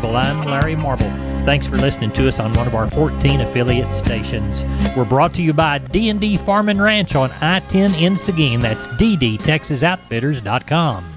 I'm Larry Marble. Thanks for listening to us on one of our 14 affiliate stations. We're brought to you by D&D Farm and Ranch on I-10 in Seguin. That's ddtexasoutfitters.com.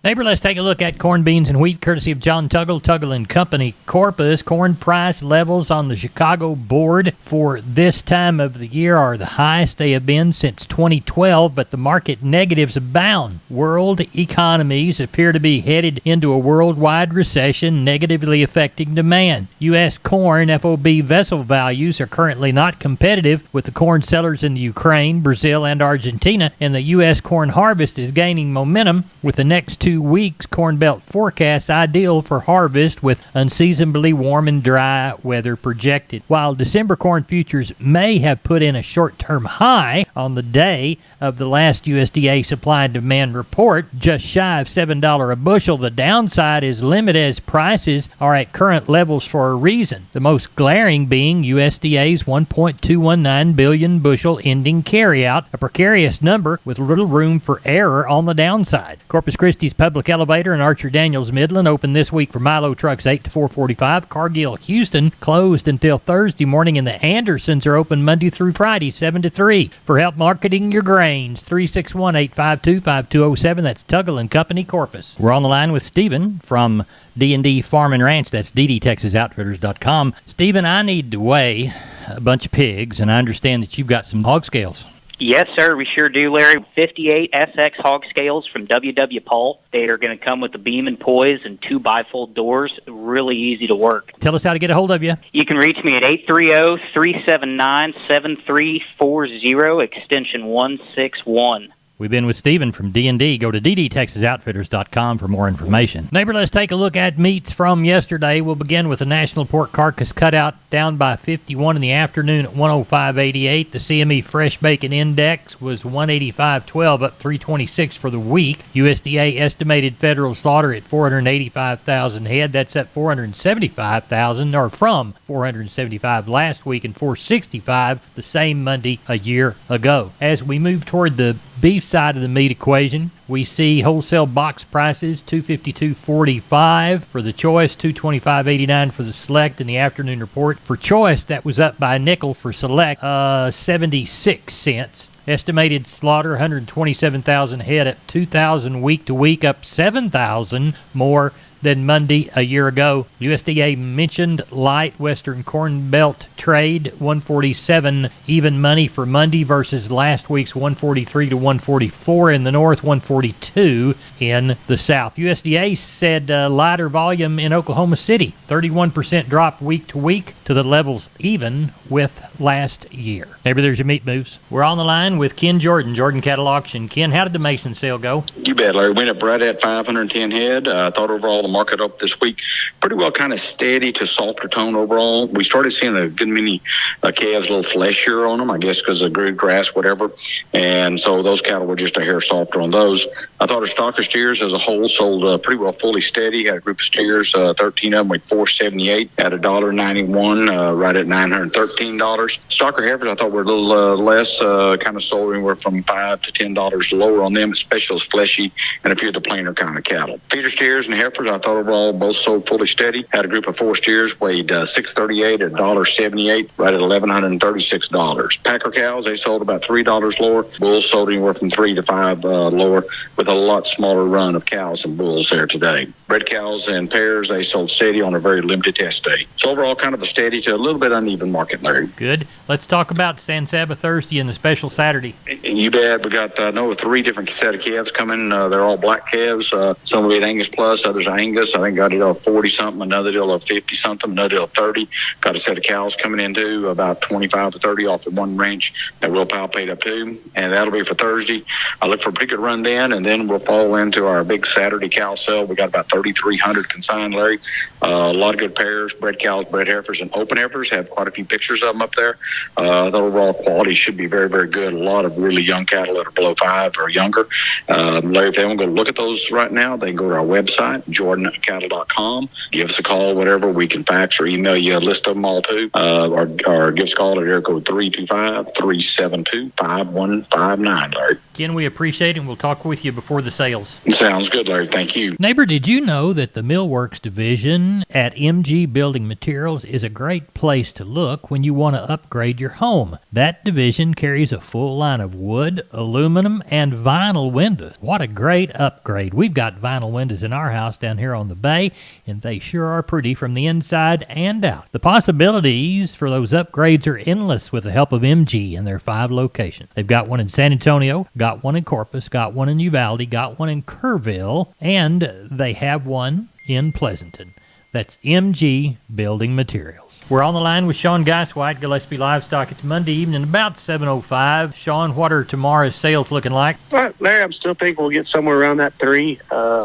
Neighbor, let's take a look at corn, beans, and wheat, courtesy of John Tuggle and Company, Corpus. Corn price levels on the Chicago board for this time of the year are the highest they have been since 2012, but the market negatives abound. World economies appear to be headed into a worldwide recession, negatively affecting demand. U.S. corn FOB vessel values are currently not competitive with the corn sellers in the Ukraine, Brazil, and Argentina, and the U.S. corn harvest is gaining momentum with the next 2 weeks Corn Belt forecasts ideal for harvest with unseasonably warm and dry weather projected. While December corn futures may have put in a short-term high on the day of the last USDA supply and demand report, just shy of $7 a bushel, the downside is limited as prices are at current levels for a reason. The most glaring being USDA's 1.219 billion bushel ending carryout, a precarious number with little room for error on the downside. Corpus Christi's Public Elevator and Archer Daniels Midland opened this week for Milo trucks 8 to 4:45. Cargill Houston closed until Thursday morning, and the Andersons are open Monday through Friday 7 to 3. For help marketing your grains, 361-852-5207. That's Tuggle and Company, Corpus. We're on the line with Stephen from D&D Farm and Ranch. That's ddtexasoutfitters.com. Stephen, I need to weigh a bunch of pigs, and I understand that you've got some hog scales. Yes, sir, we sure do, Larry. 58 SX hog scales from W.W. Paul. They are going to come with the beam and poise and 2 bifold doors. Really easy to work. Tell us how to get a hold of you. You can reach me at 830-379-7340, extension 161. We've been with Stephen from D&D. Go to ddtexasoutfitters.com for more information. Neighbor, let's take a look at meats from yesterday. We'll begin with the National Pork Carcass Cutout down by 51 in the afternoon at 105.88. The CME Fresh Bacon Index was 185.12, up 326 for the week. USDA estimated federal slaughter at 485,000 head. That's up 475,000, or from 475 last week and 465 the same Monday a year ago. As we move toward the beef side of the meat equation, we see wholesale box prices $252.45 for the choice, $225.89 for the select in the afternoon report. For choice, that was up by a nickel. For select, 76 cents. Estimated slaughter 127,000 head at 2,000 week to week, up 7,000 more than Monday a year ago. USDA mentioned light Western Corn Belt trade 147 even money for Monday versus last week's 143 to 144 in the north, 142 in the south. USDA said lighter volume in Oklahoma City, 31% drop week to week to the levels even with last year. Maybe there's your meat moves. We're on the line with Ken Jordan Cattle Auction. Ken, how did the Mason sale go? You bet, Larry. Went up right at 510 head. I thought overall the market up this week pretty well kind of steady to softer tone overall. We started seeing a good many calves a little fleshier on them, I guess because of grid grass, whatever. And so those cattle were just a hair softer on those. I thought our stocker steers as a whole sold pretty well fully steady. Had a group of steers, 13 of them with $478 at $1.91, right at $913. Stocker heifers I thought were a little less, kind of sold anywhere from $5 to $10 lower on them, especially those fleshy and a few of the plainer kind of cattle. Feeder steers and heifers I thought overall both sold fully steady. Had a group of 4 steers weighed 638 at $1.78, right at $1,136. Packer cows, they sold about $3 lower. Bulls sold anywhere from 3 to 5 lower, with a lot smaller run of cows and bulls there today. Bred cows and pairs, they sold steady on a very limited test day. So overall, kind of a steady to a little bit uneven market, Larry. Good. Let's talk about San Saba Thursday and the special Saturday. You bet. We got, 3 different set of calves coming. They're all black calves. Some of it Angus Plus, others Angus. I think got it of 40-something, another deal of 50-something, another deal of 30. Got a set of cows coming in, too, about 25 to 30 off of one ranch that we'll palpate up to, and that'll be for Thursday. I look for a pretty good run then, and then we'll fall into our big Saturday cow sale. We got about 3,300 consigned, Larry. A lot of good pairs, bred cows, bred heifers, and open heifers. Have quite a few pictures of them up there. The overall quality should be very, very good. A lot of really young cattle that are below 5 or younger. Larry, if they want to go look at those right now, they can go to our website, Jordan GordonCattle.com. Give us a call, whatever. We can fax or email you a list of them all too. Or give us a call at area code 325-372-5159, Larry. Ken, we appreciate it, and we'll talk with you before the sales. Sounds good, Larry. Thank you. Neighbor, did you know that the Millworks division at MG Building Materials is a great place to look when you want to upgrade your home? That division carries a full line of wood, aluminum, and vinyl windows. What a great upgrade. We've got vinyl windows in our house down here on the bay, and they sure are pretty from the inside and out. The possibilities for those upgrades are endless with the help of MG and their 5 locations. They've got one in San Antonio, got one in Corpus, got one in Uvalde, got one in Kerrville, and they have one in Pleasanton. That's MG Building Materials. We're on the line with Sean Geiswhite, Gillespie Livestock. It's Monday evening, about 7:05. Sean, what are tomorrow's sales looking like? Well, Larry, I'm still thinking we'll get somewhere around that 3,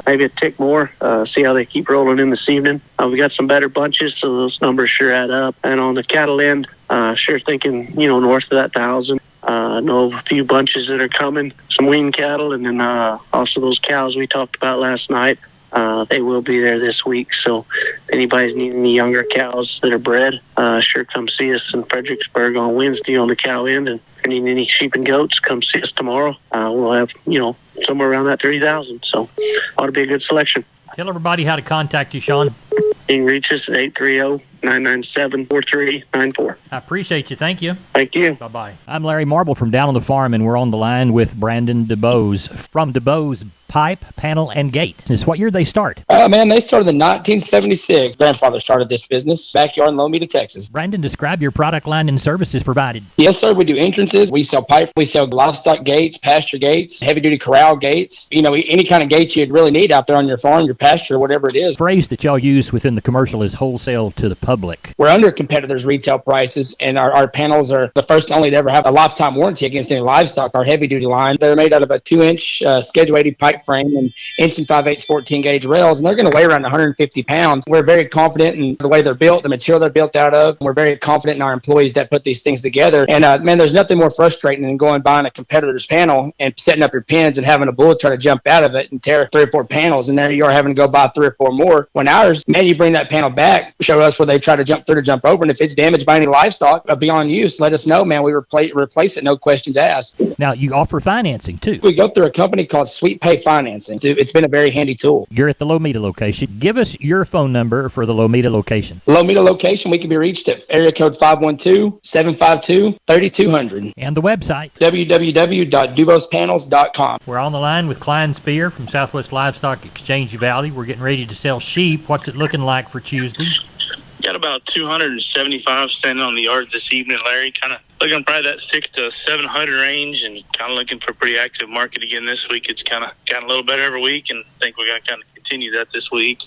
maybe a tick more. See how they keep rolling in this evening. We got some better bunches, so those numbers sure add up. And on the cattle end, sure thinking, north of that 1,000. Know of a few bunches that are coming, some wean cattle, and then also those cows we talked about last night. They will be there this week, so if anybody's needing any younger cows that are bred, sure come see us in Fredericksburg on Wednesday on the cow end. And if you need any sheep and goats, come see us tomorrow. We'll have, somewhere around that 3,000, so ought to be a good selection. Tell everybody how to contact you, Sean. You can reach us at 830-997-4394. I appreciate you. Thank you. Thank you. Bye-bye. I'm Larry Marble from Down on the Farm, and we're on the line with Brandon DeBose from DeBose Pipe, Panel, and Gate. This what year they start? Man, they started in 1976. Grandfather started this business, backyard in Lomita, Texas. Brandon, describe your product line and services provided. Yes, sir. We do entrances. We sell pipe. We sell livestock gates, pasture gates, heavy-duty corral gates. Any kind of gates you'd really need out there on your farm, your pasture, whatever it is. The phrase that y'all use within the commercial is wholesale to the public. We're under competitors' retail prices, and our panels are the first and only to ever have a lifetime warranty against any livestock. Our heavy-duty line, they're made out of a 2-inch Schedule 80 pipe frame and inch and 5/8 14-gauge rails, and they're going to weigh around 150 pounds. We're very confident in the way they're built, the material they're built out of. We're very confident in our employees that put these things together. And, man, there's nothing more frustrating than going buying a competitor's panel and setting up your pins and having a bull try to jump out of it and tear 3 or 4 panels, and there you are having to go buy 3 or 4 more. When ours, man, you bring that panel back, show us where they try to jump through to jump over, and if it's damaged by any livestock beyond use, let us know, man. We replace it, no questions asked. Now, you offer financing, too. We go through a company called Sweet Pay Financing. It's been a very handy tool. You're at the Lomita location. Give us your phone number for the Lomita location. Lomita location, we can be reached at area code 512-752-3200. And the website? www.dubospanels.com. We're on the line with Klein Spear from Southwest Livestock Exchange Uvalde. We're getting ready to sell sheep. What's it looking like for Tuesday? Got about 275 standing on the yard this evening, Larry. Kind of looking probably that 600 to 700 range, and kind of looking for a pretty active market again this week. It's kind of gotten a little better every week, and I think we're going to kind of continue that this week.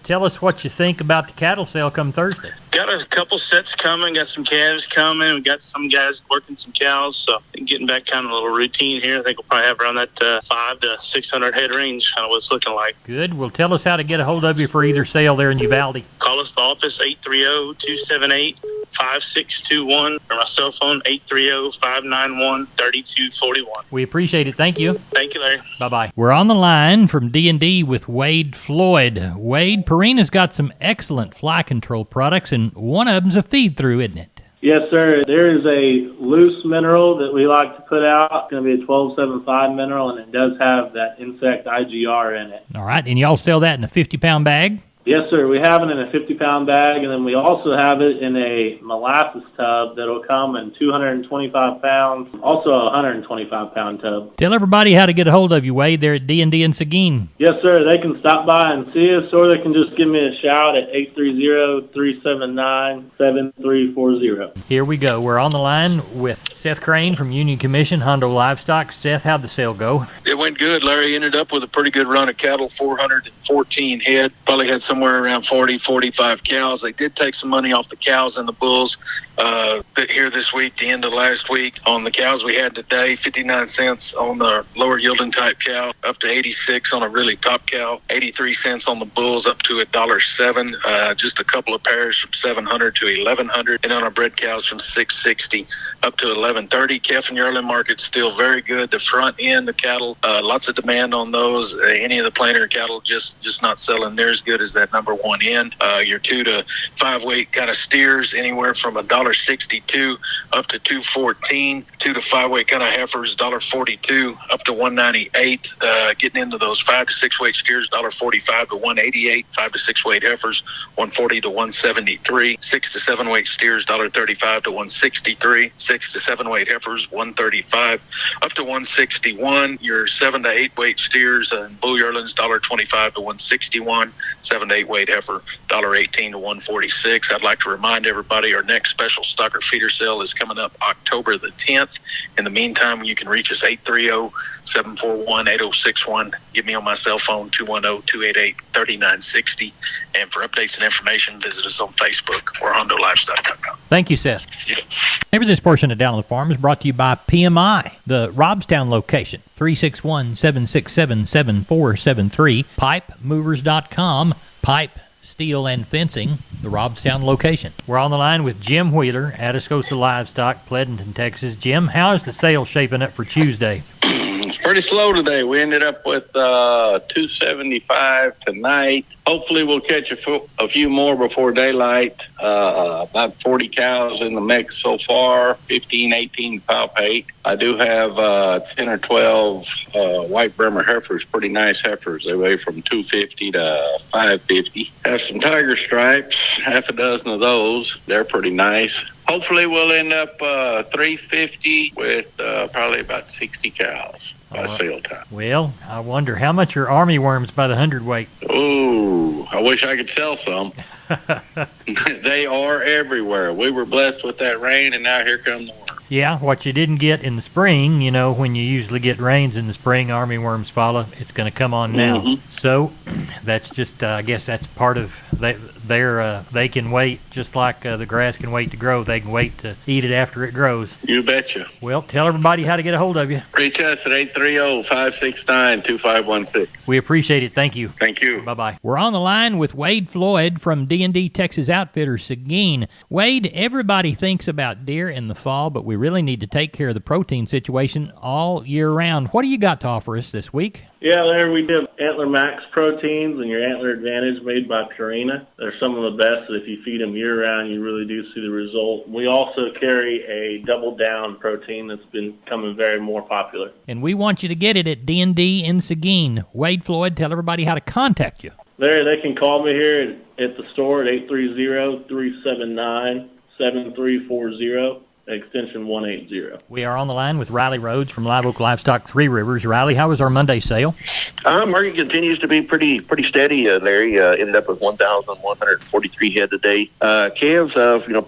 Tell us what you think about the cattle sale come Thursday. Got a couple sets coming, got some calves coming. We got some guys working some cows, so getting back kind of a little routine here. I think we'll probably have around that 500 to 600 head range, kind of what it's looking like. Good. Well, tell us how to get a hold of you for either sale there in Uvalde. Call us the office, 830-278-5621, or my cell phone, 830-591-3241. We appreciate it. Thank you. Thank you, Larry. Bye-bye. We're on the line from D&D with Wade Floyd. Wade, Purina's got some excellent fly control products, and one of them's a feed-through, isn't it? Yes, sir. There is a loose mineral that we like to put out. It's going to be a 1275 mineral, and it does have that insect IGR in it. All right, and y'all sell that in a 50-pound bag? Yes, sir. We have it in a 50-pound bag, and then we also have it in a molasses tub that'll come in 225 pounds, also a 125-pound tub. Tell everybody how to get a hold of you, Wade, there at D&D in Seguin. Yes, sir. They can stop by and see us, or they can just give me a shout at 830-379-7340. Here we go. We're on the line with Seth Crane from Union Commission, Hondo Livestock. Seth, how'd the sale go? It went good. Larry ended up with a pretty good run of cattle, 414 head. Probably had somewhere around 40, 45 cows. They did take some money off the cows and the bulls. here this week, the end of last week. On the cows we had today, 59 cents on the lower yielding type cow, up to 86 on a really top cow, 83 cents on the bulls, up to $1.07. Just a couple of pairs from 700 to 1100, and on our bred cows from 660 up to 1130. Calf and yearling market's still very good. The front end, the cattle, lots of demand on those. Any of the plainer cattle just not selling near as good as that number one end. Your 2 to 5 weight kind of steers anywhere from $1.62 up to $2.14. 2 to 5 weight kind of heifers $1.42 up to $1.98. Getting into those 5 to 6 weight steers $1.45 to $1.88. 5 to 6 weight heifers $1.40 to $1.73. 6 to 7 weight steers $1.35 to $1.63. 6 to 7 weight heifers $1.35 up to $1.61. Your 7 to 8 weight steers and bull yearlings $1.25 to $1.61. 7 to 8 weight heifer $1.18 to $1.46. I'd like to remind everybody our next special stocker feeder sale is coming up October the 10th. In the meantime, you can reach us 830-741-8061. Give me on my cell phone 210-288-3960. And for updates and information, visit us on Facebook or HondoLivestock.com. Thank you, Seth. Yeah. Maybe this portion of Down on the Farm is brought to you by PMI, the Robstown location, 361-767-7473, pipemovers.com, pipe, steel, and fencing, the Robstown location. We're on the line with Jim Wheeler, Atascosa Livestock, Pleasanton, Texas. Jim, how is the sale shaping up for Tuesday? It's pretty slow today. We ended up with 275 tonight. Hopefully we'll catch a few more before daylight. About 40 cows in the mix so far, 15, 18 palpate. I do have 10 or 12 white Bremer heifers, pretty nice heifers. They weigh from 250 to 550. Have some tiger stripes, half a dozen of those. They're pretty nice. Hopefully we'll end up 350 with probably about 60 cows by sale time. Well, I wonder how much are army worms by the hundredweight? Ooh, I wish I could sell some. They are everywhere. We were blessed with that rain, and now here come the worms. Yeah, what you didn't get in the spring, you know, when you usually get rains in the spring, army worms follow. It's going to come on now. Mhm. So that's just, I guess that's part of they can wait just like the grass can wait to grow. They can wait to eat it after it grows. You betcha. Well, tell everybody how to get a hold of you. Reach us at 830-569-2516. We appreciate it. Thank you. Thank you. Bye-bye. We're on the line with Wade Floyd from D&D Texas Outfitters, Seguin. Wade, everybody thinks about deer in the fall, but we really need to take care of the protein situation all year round. What do you got to offer us this week? Yeah, Larry, we did Antler Max proteins and your Antler Advantage made by Purina. They're some of the best that if you feed them year-round, you really do see the result. We also carry a Double Down protein that's been becoming very more popular. And we want you to get it at D&D in Seguin. Wade Floyd, tell everybody how to contact you. Larry, they can call me here at the store at 830-379-7340. Extension 180. We are on the line with Riley Rhodes from Live Oak Livestock, Three Rivers. Riley, how was our Monday sale? Market continues to be pretty steady, Larry. Ended up with 1,143 head today. Calves,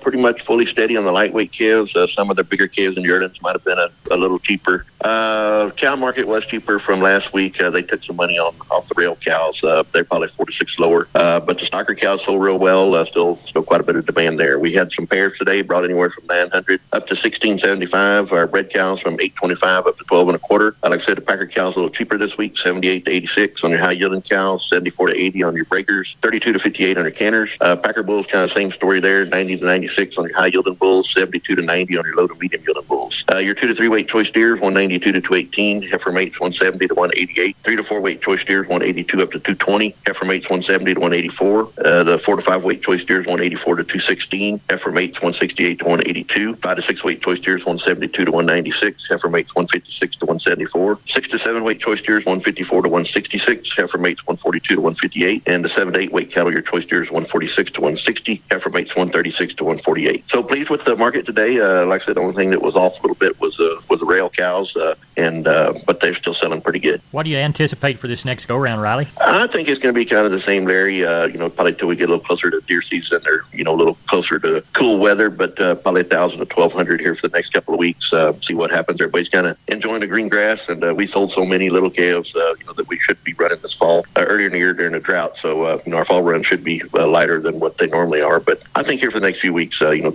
pretty much fully steady on the lightweight calves. Some of the bigger calves and yearlings might have been a little cheaper. Cow market was cheaper from last week. They took some money off the rail cows. They're probably 4 to 6 lower. But the stocker cows sold real well. Still quite a bit of demand there. We had some pairs today, brought anywhere from 900 up to 1675. Our bred cows from 825 up to 12 and a quarter. Like I said, the packer cows a little cheaper this week, 78 to 86 on your high yielding cows, 74 to 80 on your breakers, 32 to 58 on your canners. Packer bulls, kind of same story there, 90 to 96 on your high yielding bulls, 72 to 90 on your low to medium yielding bulls. Your 2 to 3 weight choice steers, 192 to 218, heifer mates 170 to 188, 3 to 4 weight choice steers, 182 up to 220, heifer mates 170 to 184, the 4 to 5 weight choice steers, 184 to 216, heifer mates 168 to 182, 5 to 6 weight choice steers, 172 to 196, heifer mates 156 to 174, 6 to 7 weight choice steers, 154 to 166, heifer mates 142 to 158, and the 7 to 8 weight cattle, your choice steers 146 to 160, heifer mates 136 to 148. So pleased with the market today. Like I said, the only thing that was off a little bit was the rail cows. and but they're still selling pretty good. What do you anticipate for this next go-round, Riley? I think it's going to be kind of the same, Larry. Probably till we get a little closer to deer season or, a little closer to cool weather, but probably 1,000 to 1,200 here for the next couple of weeks. See what happens. Everybody's kind of enjoying the green grass, and we sold so many little calves, that we should be running this fall, earlier in the year during the drought. So, our fall run should be lighter than what they normally are. But I think here for the next few weeks, 1,000 to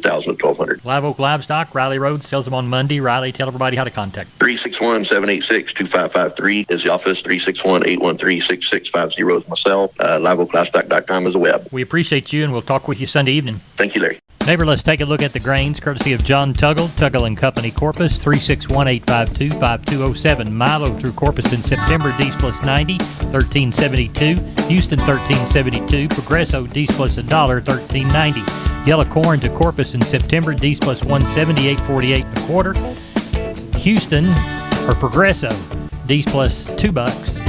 1,200. Live Oak Livestock, Riley Rhodes, sells them on Monday. Riley, tell everybody how to contact. 361-786-2553 is the office. 361-813-6650 is my cell. LiveOakLivestock.com is the web. We appreciate you, and we'll talk with you Sunday evening. Thank you, Larry. Neighbor, let's take a look at the grains, courtesy of John Tuggle, Tuggle & Company, Corpus, 361-852-5207. Milo through Corpus in September, D's plus 90, 1372. Houston, 1372. Progresso, D's plus $1, 1390. Yellow corn to Corpus in September, D's plus 170, 848 and a quarter. Houston, or Progresso, D's plus $2,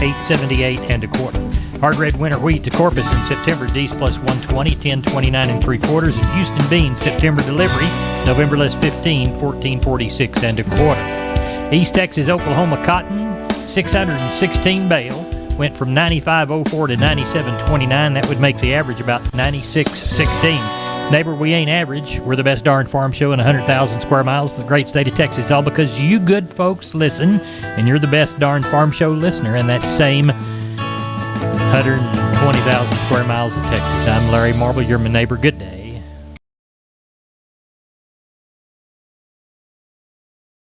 878 and a quarter. Hard red winter wheat to Corpus in September, D's plus 120, 1029 and 3/4. And Houston beans, September delivery, November less 15, 1446 and a quarter. East Texas Oklahoma cotton, 616 bale, went from 95.04 to 97.29. That would make the average about 96.16. Neighbor, we ain't average. We're the best darn farm show in 100,000 square miles of the great state of Texas, all because you good folks listen, and you're the best darn farm show listener in that same 120,000 square miles of Texas. I'm Larry Marble. You're my neighbor. Good day.